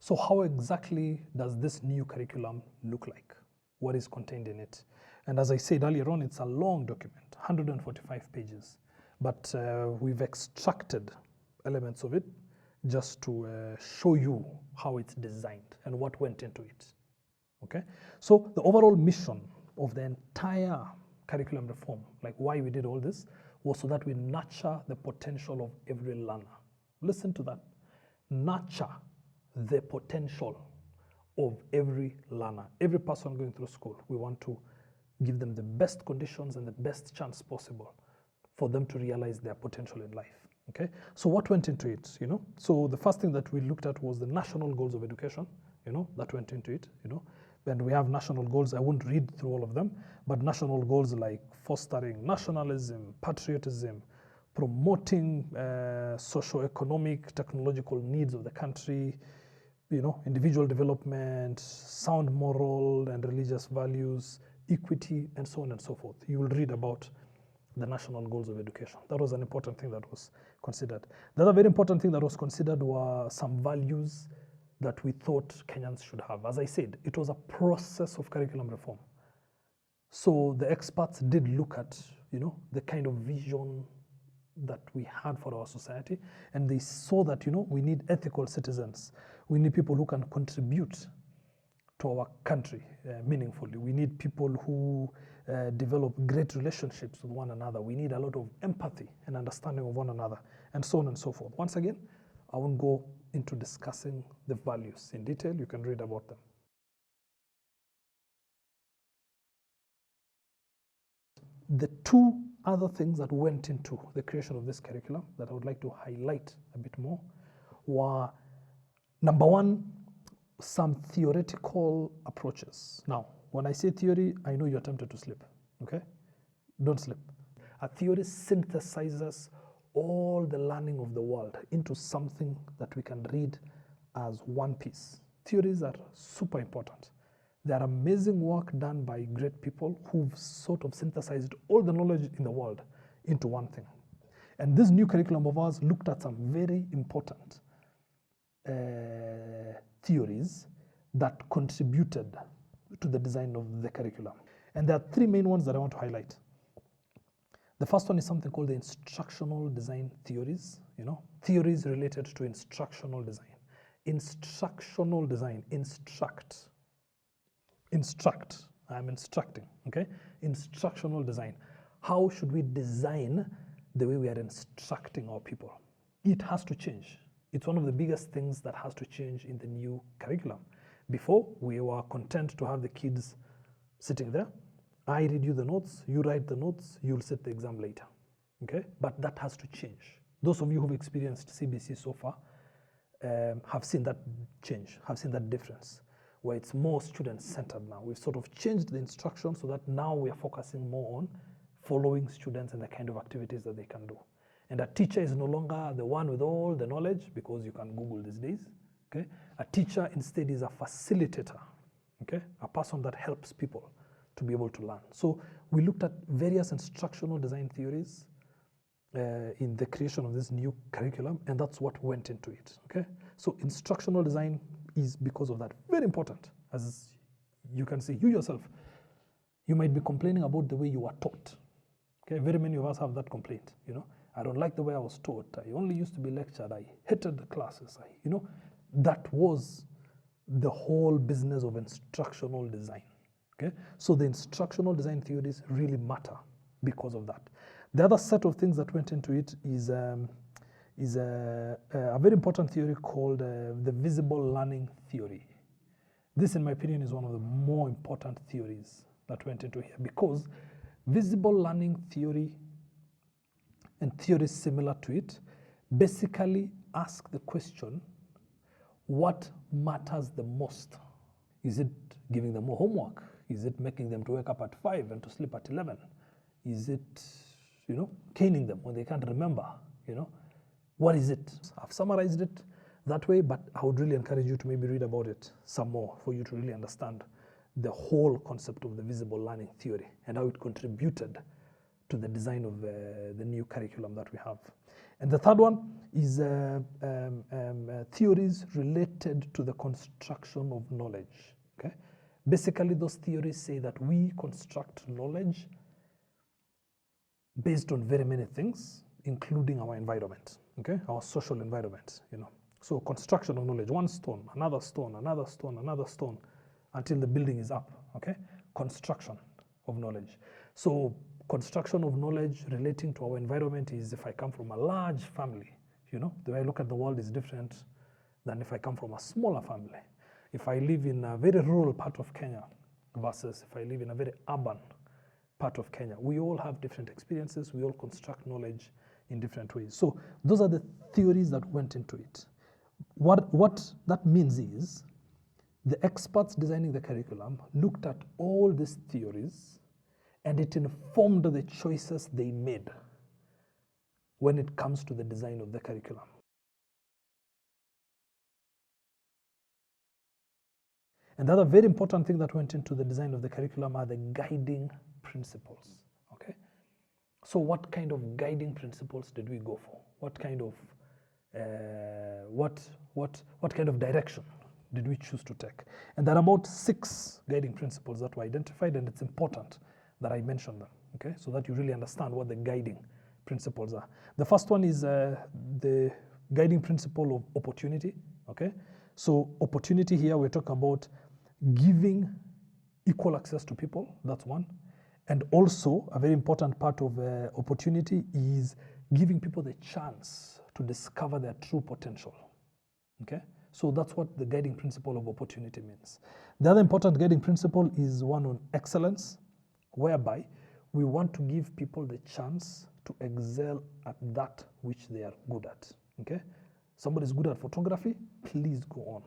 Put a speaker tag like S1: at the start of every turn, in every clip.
S1: So how exactly does this new curriculum look like? What is contained in it? And as I said earlier on, it's a long document, 145 pages, but we've extracted elements of it just to show you how it's designed and what went into it. Okay, so the overall mission of the entire curriculum reform, like why we did all this, was so that we nurture the potential of every learner. Listen to that. Nurture the potential of every learner, every person going through school. We want to give them the best conditions and the best chance possible for them to realize their potential in life. Okay, so what went into it? So the first thing that we looked at was the national goals of education. That went into it. And we have national goals. I won't read through all of them, but national goals like fostering nationalism, patriotism, promoting socio-economic, technological needs of the country, individual development, sound moral and religious values, equity, and so on and so forth. You will read about the national goals of education. That was an important thing that was considered. The other very important thing that was considered were some values that we thought Kenyans should have. As I said, it was a process of curriculum reform. So the experts did look at, the kind of vision that we had for our society, and they saw that, we need ethical citizens. We need people who can contribute to our country meaningfully. We need people who develop great relationships with one another. We need a lot of empathy and understanding of one another, and so on and so forth. Once again, I won't go into discussing the values in detail. You can read about them. The two other things that went into the creation of this curriculum that I would like to highlight a bit more were, number one, some theoretical approaches. Now, when I say theory, I know you're tempted to slip, okay? Don't slip. A theory synthesizes all the learning of the world into something that we can read as one piece. Theories are super important. They are amazing work done by great people who've sort of synthesized all the knowledge in the world into one thing. And this new curriculum of ours looked at some very important theories that contributed to the design of the curriculum. And there are three main ones that I want to highlight. The first one is something called the instructional design theories, theories related to instructional design. Instructional design, instruct, I'm instructing, okay? Instructional design. How should we design the way we are instructing our people? It has to change. It's one of the biggest things that has to change in the new curriculum. Before, we were content to have the kids sitting there. I read you the notes, you write the notes, you'll set the exam later, okay? But that has to change. Those of you who've experienced CBC so far have seen that change, have seen that difference, where it's more student-centered now. We've sort of changed the instruction so that now we are focusing more on following students and the kind of activities that they can do. And a teacher is no longer the one with all the knowledge, because you can Google these days, okay? A teacher instead is a facilitator, okay? A person that helps people to be able to learn. So we looked at various instructional design theories in the creation of this new curriculum, and that's what went into it, okay? So instructional design is, because of that, very important. As you can see, you yourself, you might be complaining about the way you are taught, okay? Very many of us have that complaint, I don't like the way I was taught. I only used to be lectured. I hated the classes. That was the whole business of instructional design. Okay? So the instructional design theories really matter because of that. The other set of things that went into it is a very important theory called the visible learning theory. This, in my opinion, is one of the more important theories that went into here, because visible learning theory and theories similar to it basically ask the question, what matters the most? Is it giving them more homework? Is it making them to wake up at 5 and to sleep at 11? Is it, caning them when they can't remember? What is it? I've summarized it that way, but I would really encourage you to maybe read about it some more for you to really understand the whole concept of the visible learning theory and how it contributed to the design of the new curriculum that we have. And the third one is theories related to the construction of knowledge. Okay? Basically, those theories say that we construct knowledge based on very many things, including our environment, okay? Our social environment, you know. So construction of knowledge, one stone, another stone, another stone, another stone, until the building is up, okay? Construction of knowledge. So construction of knowledge relating to our environment is if I come from a large family, you know, the way I look at the world is different than if I come from a smaller family. If I live in a very rural part of Kenya versus if I live in a very urban part of Kenya, we all have different experiences, we all construct knowledge in different ways. So those are the theories that went into it. What that means is the experts designing the curriculum looked at all these theories and it informed the choices they made when it comes to the design of the curriculum. And the other very important thing that went into the design of the curriculum are the guiding principles, okay? So what kind of guiding principles did we go for? What kind of what kind of direction did we choose to take? And there are about 6 guiding principles that were identified, and it's important that I mention them, okay? So that you really understand what the guiding principles are. The first one is the guiding principle of opportunity, okay? So opportunity here, we're talking about giving equal access to people, that's one. And also, a very important part of opportunity is giving people the chance to discover their true potential, okay? So that's what the guiding principle of opportunity means. The other important guiding principle is one on excellence, whereby we want to give people the chance to excel at that which they are good at, okay? Somebody's good at photography, please go on.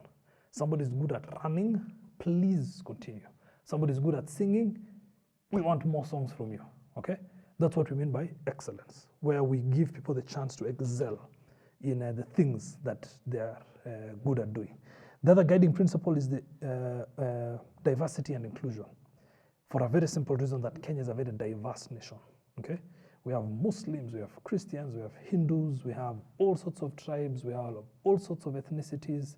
S1: Somebody's good at running, please continue. Somebody's good at singing, we want more songs from you, okay? That's what we mean by excellence, where we give people the chance to excel in the things that they are good at doing. The other guiding principle is the diversity and inclusion, for a very simple reason that Kenya is a very diverse nation, okay? We have Muslims, we have Christians, we have Hindus, we have all sorts of tribes, we have all sorts of ethnicities.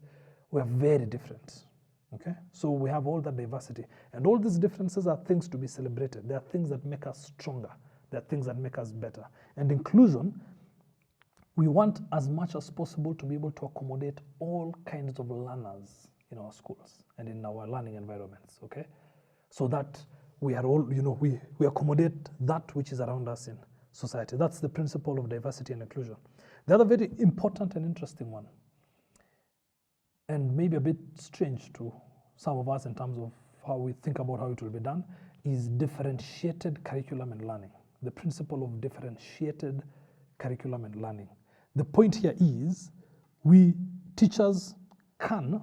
S1: We are very different, okay? So we have all that diversity. And all these differences are things to be celebrated. They are things that make us stronger. They are things that make us better. And inclusion, we want as much as possible to be able to accommodate all kinds of learners in our schools and in our learning environments, okay? So that we are all, you know, we accommodate that which is around us in society. That's the principle of diversity and inclusion. The other very important and interesting one, and maybe a bit strange to some of us in terms of how we think about how it will be done, is differentiated curriculum and learning. The principle of differentiated curriculum and learning. The point here is we teachers can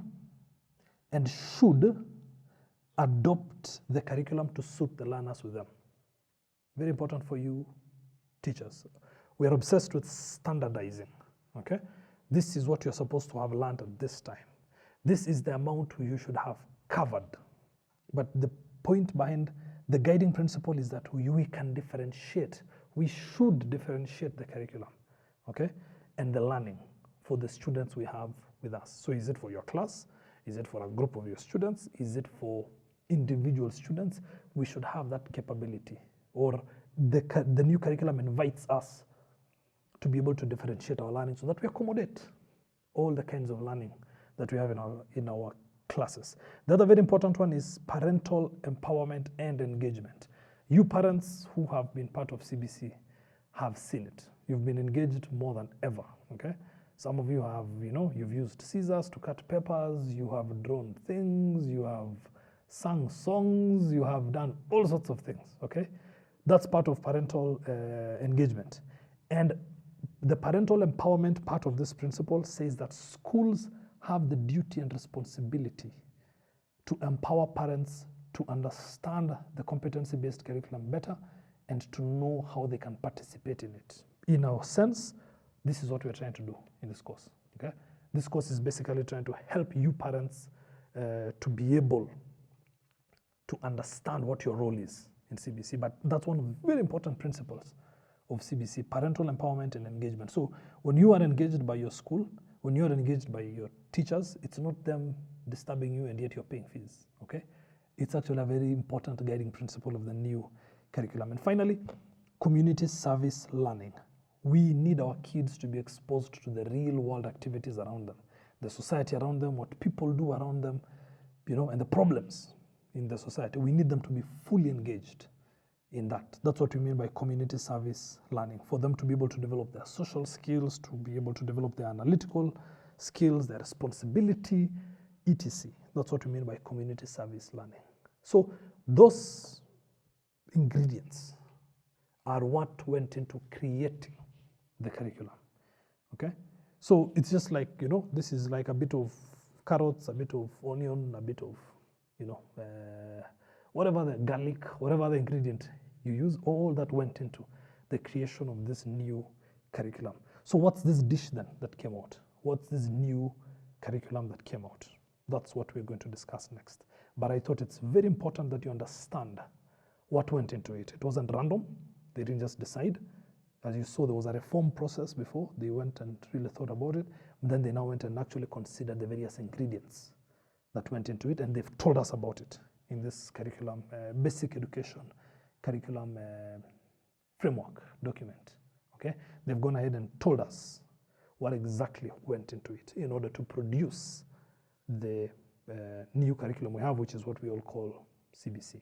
S1: and should adopt the curriculum to suit the learners with them. Very important for you teachers. We are obsessed with standardizing, okay? This is what you're supposed to have learned at this time. This is the amount you should have covered. But the point behind the guiding principle is that we can differentiate. We should differentiate the curriculum, okay? And the learning for the students we have with us. So is it for your class? Is it for a group of your students? Is it for individual students? We should have that capability. Or the new curriculum invites us to be able to differentiate our learning so that we accommodate all the kinds of learning that we have in our classes. The other very important one is parental empowerment and engagement. You parents who have been part of CBC have seen it. You've been engaged more than ever, okay? Some of you have, you know, you've used scissors to cut papers, you have drawn things, you have sung songs, you have done all sorts of things, okay? That's part of parental engagement. And the parental empowerment part of this principle says that schools have the duty and responsibility to empower parents to understand the competency-based curriculum better and to know how they can participate in it. In our sense, this is what we're trying to do in this course, okay? This course is basically trying to help you parents to be able to understand what your role is in CBC, but that's one of the very important principles of CBC, parental empowerment and engagement. So when you are engaged by your school, when you are engaged by your teachers, it's not them disturbing you and yet you're paying fees, okay? It's actually a very important guiding principle of the new curriculum. And finally, community service learning. We need our kids to be exposed to the real world activities around them, the society around them, what people do around them, you know, and the problems in the society. We need them to be fully engaged in that. That's what we mean by community service learning, for them to be able to develop their social skills, to be able to develop their analytical skills, their responsibility, etc. That's what we mean by community service learning. So those ingredients are what went into creating the curriculum, okay? So it's just like, you know, this is like a bit of carrots, a bit of onion, a bit of, you know, whatever the garlic, whatever the ingredient you use, all that went into the creation of this new curriculum. So what's this dish then that came out? What's this new curriculum that came out? That's what we're going to discuss next. But I thought it's very important that you understand what went into it. It wasn't random. They didn't just decide. As you saw, there was a reform process before. They went and really thought about it. Then they now went and actually considered the various ingredients that went into it, and they've told us about it in this curriculum, basic education curriculum framework document, okay? They've gone ahead and told us what exactly went into it in order to produce the new curriculum we have, which is what we all call CBC.